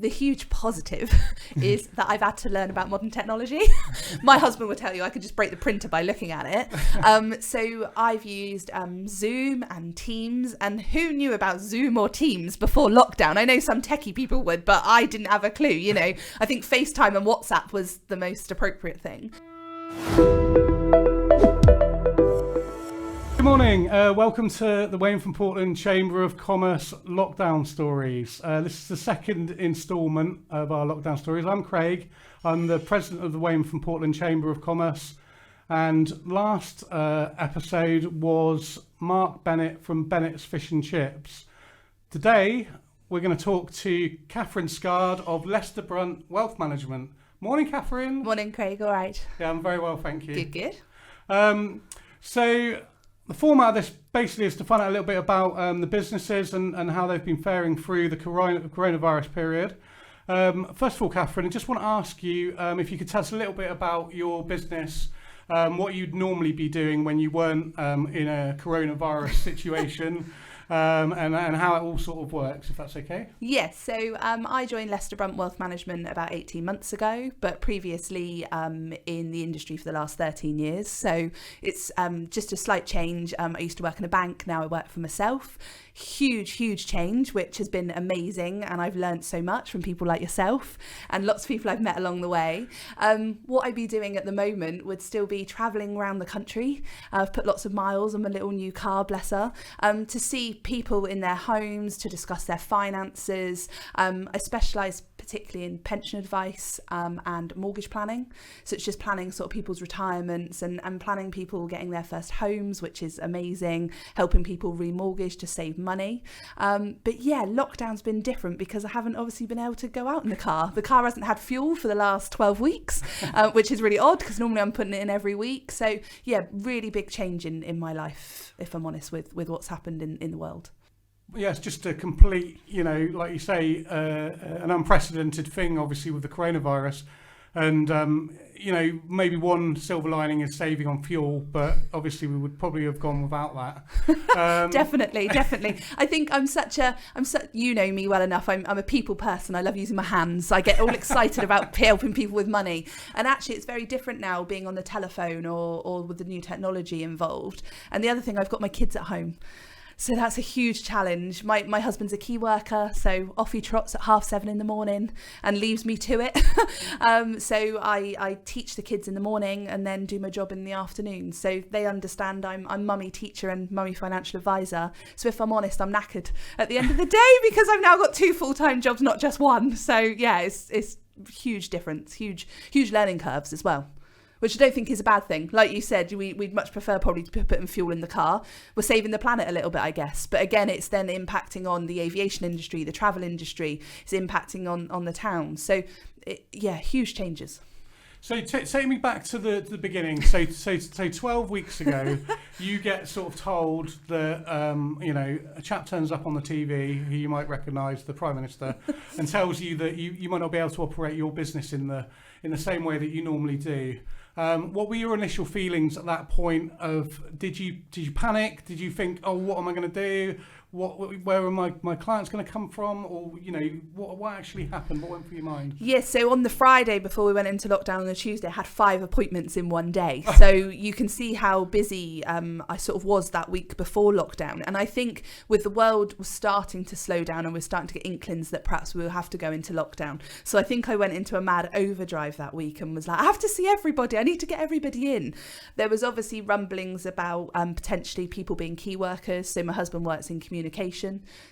the huge positive is that I've had to learn about modern technology. My husband would tell you I could just break the printer by looking at it. So I've used Zoom and Teams, and who knew about Zoom or Teams before lockdown? I know some techie people would, but I didn't have a clue. You know, I think FaceTime and WhatsApp was the most appropriate thing. Good morning, welcome to the Weymouth and Portland Chamber of Commerce Lockdown Stories. This is the second instalment of our Lockdown Stories. I'm Craig, I'm the President of the Weymouth and Portland Chamber of Commerce, and last episode was Mark Bennett from Bennett's Fish and Chips. Today we're going to talk to Catherine Scard of Leicester Brunt Wealth Management. Morning, Catherine. Morning, Craig, all right? Yeah, I'm very well, thank you. Good. So the format of this basically is to find out a little bit about the businesses and how they've been faring through the coronavirus period. First of all, Catherine, I just want to ask you if you could tell us a little bit about your business, what you'd normally be doing when you weren't in a coronavirus situation. And how it all sort of works, if that's okay. Yes, so I joined Leicester Brunt Wealth Management about 18 months ago, but previously in the industry for the last 13 years. So it's just a slight change. I used to work in a bank, now I work for myself. Huge change, which has been amazing, and I've learned so much from people like yourself and lots of people I've met along the way. What I'd be doing at the moment would still be travelling around the country. I've put lots of miles on my little new car, bless her, to see people in their homes, to discuss their finances. I specialise particularly in pension advice and mortgage planning. So it's just planning sort of people's retirements and planning people getting their first homes, which is amazing, helping people remortgage to save money. But yeah, lockdown's been different because I haven't obviously been able to go out in the car. The car hasn't had fuel for the last 12 weeks, which is really odd because normally I'm putting it in every week. So yeah, really big change in my life, if I'm honest, with what's happened in the world. Yeah, it's just a complete, like you say, an unprecedented thing, obviously, with the coronavirus. And, maybe one silver lining is saving on fuel, but obviously we would probably have gone without that. Definitely. I think you know me well enough. I'm a people person. I love using my hands. I get all excited about helping people with money. And actually, it's very different now being on the telephone or with the new technology involved. And the other thing, I've got my kids at home. So that's a huge challenge. My husband's a key worker, so off he trots at 7:30 in the morning and leaves me to it. So I teach the kids in the morning and then do my job in the afternoon. So they understand I'm mummy teacher and mummy financial advisor. So if I'm honest, I'm knackered at the end of the day because I've now got 2 full-time jobs, not just one. So yeah, it's huge difference, huge learning curves as well, which I don't think is a bad thing. Like you said, we'd much prefer probably to be putting fuel in the car. We're saving the planet a little bit, I guess. But again, it's then impacting on the aviation industry, the travel industry. It's impacting on the town. So, huge changes. So take me back to the beginning. So 12 weeks ago, you get sort of told that, a chap turns up on the TV who you might recognise, the Prime Minister, and tells you that you might not be able to operate your business in the same way that you normally do. What were your initial feelings at that point? Did you panic? Did you think, oh, what am I going to do? Where are my clients going to come from? Or, what actually happened? What went through your mind? Yes, so on the Friday before we went into lockdown on the Tuesday, I had 5 appointments in one day. So you can see how busy I sort of was that week before lockdown. And I think with the world was starting to slow down and we're starting to get inklings that perhaps we will have to go into lockdown. So I think I went into a mad overdrive that week and was like, I have to see everybody. I need to get everybody in. There was obviously rumblings about potentially people being key workers. So my husband works in communication.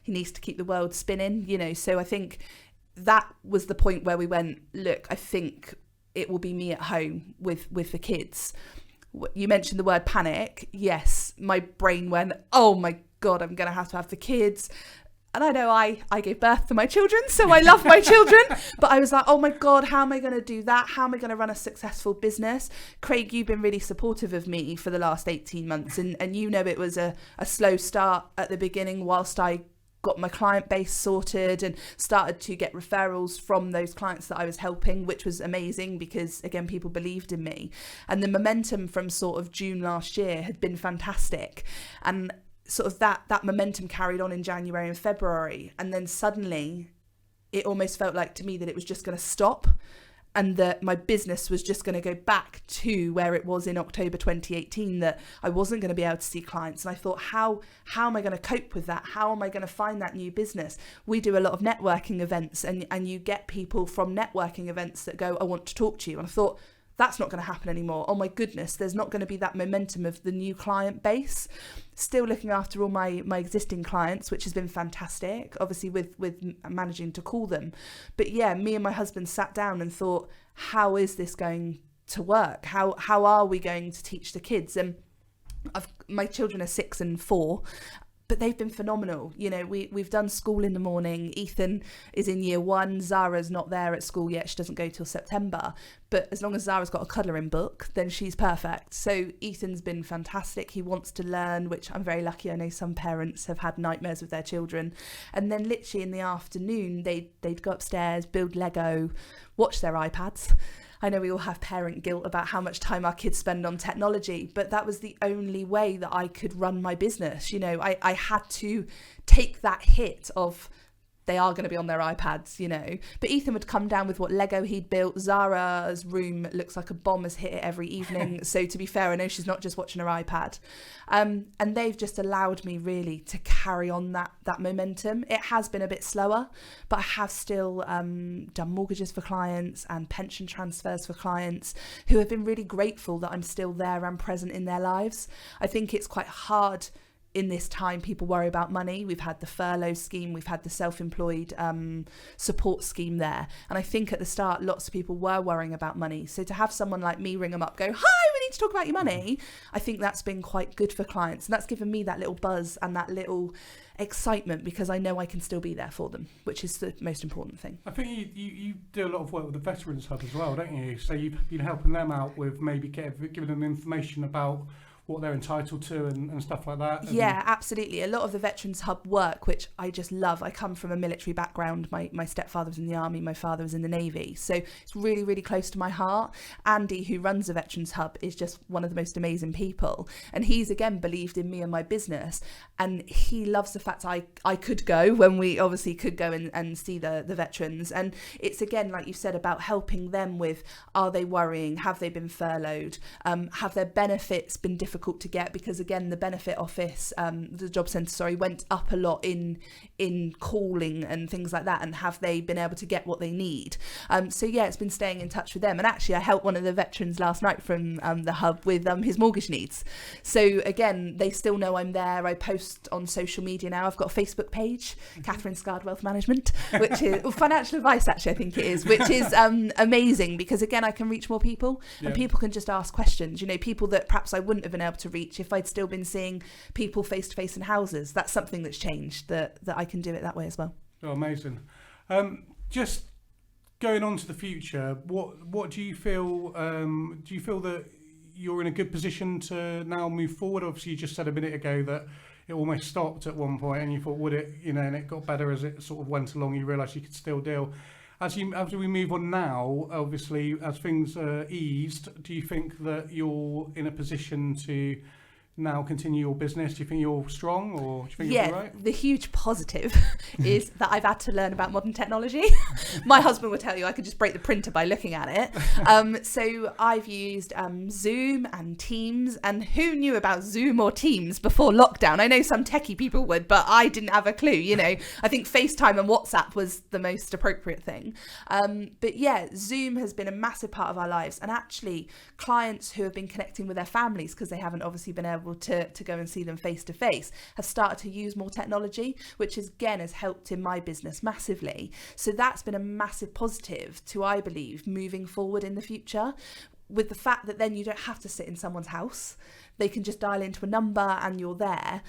He needs to keep the world spinning, so I think that was the point where we went, look, I think it will be me at home with the kids. You mentioned the word panic. Yes, my brain went, oh my God, I'm going to have the kids. And I know I gave birth to my children, so I love my children. But I was like, oh my God, how am I going to do that? How am I going to run a successful business? Craig, you've been really supportive of me for the last 18 months. And it was a slow start at the beginning whilst I got my client base sorted and started to get referrals from those clients that I was helping, which was amazing because, again, people believed in me. And the momentum from sort of June last year had been fantastic. And sort of that momentum carried on in January and February, and then suddenly it almost felt like to me that it was just going to stop, and that my business was just going to go back to where it was in October 2018, that I wasn't going to be able to see clients. And I thought, how am I going to cope with that? How am I going to find that new business? We do a lot of networking events, and you get people from networking events that go, I want to talk to you. And I thought, that's not going to happen anymore. Oh my goodness, there's not going to be that momentum of the new client base. Still looking after all my existing clients, which has been fantastic, obviously with managing to call them. But yeah, me and my husband sat down and thought, how is this going to work? How are we going to teach the kids? And my children are 6 and 4. But they've been phenomenal. You know, we've done school in the morning. Ethan is in year 1. Zara's not there at school yet. She doesn't go till September. But as long as Zara's got a colouring book, then she's perfect. So Ethan's been fantastic. He wants to learn, which I'm very lucky. I know some parents have had nightmares with their children. And then literally in the afternoon, they'd go upstairs, build Lego, watch their iPads. I know we all have parent guilt about how much time our kids spend on technology, but that was the only way that I could run my business. You know, I had to take that hit of they are going to be on their iPads, you know. But Ethan would come down with what Lego he'd built. Zara's room looks like a bomb has hit it every evening. So to be fair, I know she's not just watching her iPad. And they've just allowed me really to carry on that momentum. It has been a bit slower, but I have still done mortgages for clients and pension transfers for clients who have been really grateful that I'm still there and present in their lives. I think it's quite hard in this time. People worry about money. We've had the furlough scheme, we've had the self-employed support scheme there, and I think at the start lots of people were worrying about money. So to have someone like me ring them up, go, hi, we need to talk about your money, I think that's been quite good for clients, and that's given me that little buzz and that little excitement, because I know I can still be there for them, which is the most important thing. I think you do a lot of work with the Veterans Hub as well, don't you? So you've been helping them out with maybe giving them information about what they're entitled to and stuff like that. Yeah, absolutely. A lot of the Veterans Hub work, which I just love. I come from a military background. My stepfather was in the army, my father was in the Navy. So it's really, really close to my heart. Andy, who runs the Veterans Hub, is just one of the most amazing people. And he's, again, believed in me and my business. And he loves the fact I could go when we obviously could go and see the veterans. And it's, again, like you said, about helping them with, are they worrying? Have they been furloughed? Have their benefits been difficult to get? Because again, the benefit office, the job centre, went up a lot in calling and things like that, and have they been able to get what they need? So yeah, it's been staying in touch with them. And actually I helped one of the veterans last night from the hub with his mortgage needs. So again, they still know I'm there. I post on social media now. I've got a Facebook page, Catherine Scard Wealth Management, which is financial advice, actually I think it is, which is amazing, because again, I can reach more people, and people can just ask questions, you know, people that perhaps I wouldn't have been able to reach if I'd still been seeing people face to face in houses. That's something that's changed, that I can do it that way as well. Oh, amazing. Just going on to the future, what do you feel? Do you feel that you're in a good position to now move forward? Obviously, you just said a minute ago that it almost stopped at one point, and you thought, would it? You know, and it got better as it sort of went along. You realised you could still deal. As we move on now, obviously, as things are eased, do you think that you're in a position to now continue your business? Do you think you're strong, or do you think you'll be right? The huge positive is that I've had to learn about modern technology. My husband would tell you I could just break the printer by looking at it. So I've used Zoom and Teams, and who knew about Zoom or Teams before lockdown? I know some techie people would, but I didn't have a clue, you know. I think FaceTime and WhatsApp was the most appropriate thing. But yeah, Zoom has been a massive part of our lives, and actually clients who have been connecting with their families because they haven't obviously been able to go and see them face to face have started to use more technology, which is, again, has helped in my business massively. So that's been a massive positive to, I believe, moving forward in the future, with the fact that then you don't have to sit in someone's house. They can just dial into a number and you're there.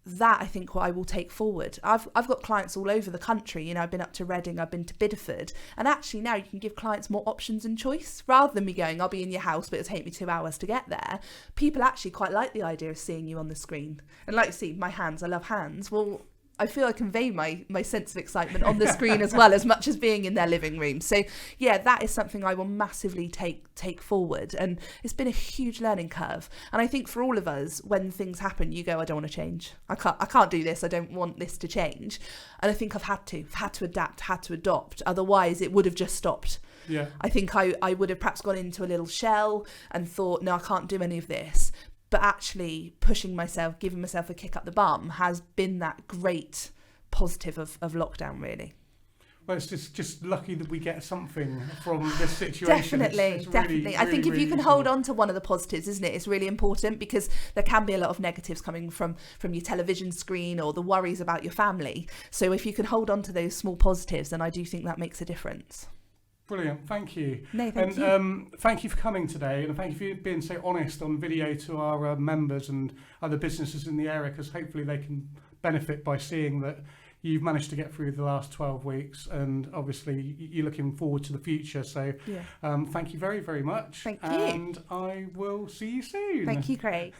That, I think, what I will take forward. I've got clients all over the country. You know, I've been up to Reading, I've been to Bideford, and actually now you can give clients more options and choice, rather than me going, I'll be in your house but it'll take me 2 hours to get there. People actually quite like the idea of seeing you on the screen. And like you see, my hands, I love hands. Well, I feel I convey my sense of excitement on the screen as well, as much as being in their living room. So yeah, that is something I will massively take forward, and it's been a huge learning curve. And I think for all of us, when things happen, you go, I don't want to change. I can't do this. I don't want this to change. And I think I've had to adapt, had to adopt. Otherwise, it would have just stopped. Yeah. I think I would have perhaps gone into a little shell and thought, no, I can't do any of this. But actually pushing myself, giving myself a kick up the bum has been that great positive of lockdown, really. Well, it's just lucky that we get something from this situation. Definitely. Really, I think if really you can useful. hold on to one of the positives, isn't it? It's really important, because there can be a lot of negatives coming from your television screen or the worries about your family. So if you can hold on to those small positives, then I do think that makes a difference. Brilliant, thank you. No, thank you. And thank you for coming today, and thank you for being so honest on video to our members and other businesses in the area, because hopefully they can benefit by seeing that you've managed to get through the last 12 weeks, and obviously you're looking forward to the future. So thank you very, very much. Thank you. And I will see you soon. Thank you, Craig.